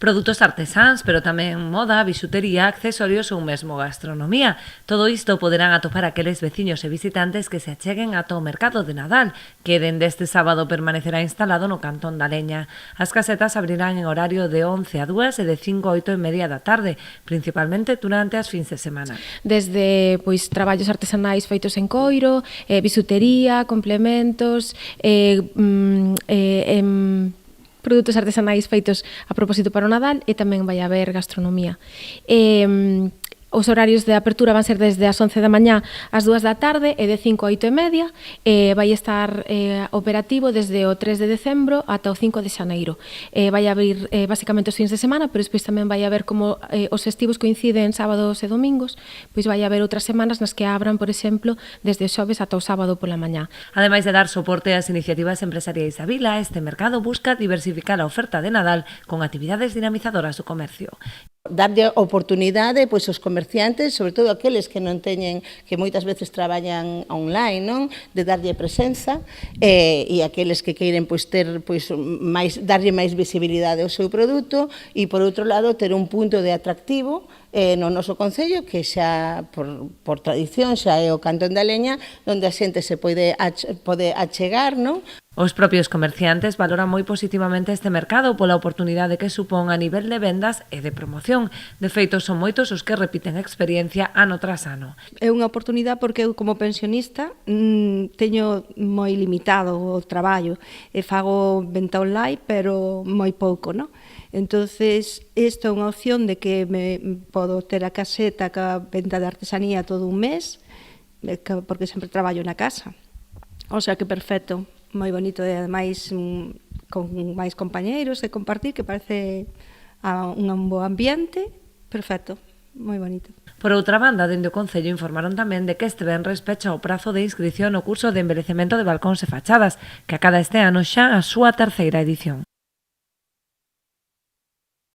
Produtos artesáns, pero tamén moda, bisutería, accesorios ou mesmo gastronomía. Todo isto poderán atopar aqueles veciños e visitantes que se acheguen ata o mercado de Nadal, que dende este sábado permanecerá instalado no Cantón da Leña. As casetas abrirán en horario de 11 a 2 e de 5 a 8 e media da tarde, principalmente durante as fins de semana. Desde traballos artesanais feitos en coiro, bisutería, complementos, produtos artesanais feitos a propósito para o Nadal e tamén vai haber gastronomía. Os horarios de apertura van ser desde as 11 da mañá ás 2 da tarde e de 5 a 8 e media. Vai estar operativo desde o 3 de decembro ata o 5 de xaneiro. Vai abrir basicamente os fins de semana, pero despois tamén vai haber como os festivos coinciden sábados e domingos, pois vai haber outras semanas nas que abran, por exemplo, desde o xoves ata o sábado pola mañá. Ademais de dar soporte ás iniciativas empresariais da vila, este mercado busca diversificar a oferta de Nadal con actividades dinamizadoras do comercio. Darlle oportunidade pois aos comerciantes, sobre todo aqueles que non teñen, que moitas veces traballan online, non? De darlle presenza e aqueles que queiren pois ter pois darlle máis visibilidade ao seu produto e por outro lado ter un punto de atractivo no noso concello que xa por tradición xa é o Cantón da Leña, onde a xente se pode achegar, non? Os propios comerciantes valoran moi positivamente este mercado pola oportunidade que supón a nivel de vendas e de promoción. De feito, son moitos os que repiten experiencia ano tras ano. É unha oportunidade porque eu, como pensionista, teño moi limitado o traballo e fago venta online, pero moi pouco, non? Entonces, isto é unha opción de que me podo ter a caseta ca venta de artesanía todo un mes, porque sempre traballo na casa. O sea que perfecto. Moi bonito e ademais con máis compañeiros e compartir, que parece un bo ambiente, perfecto, moi bonito. Por outra banda, dende o Concello informaron tamén de que este venres pecha o prazo de inscrición no curso de envellecemento de balcóns e fachadas, que acada este ano xa a súa terceira edición.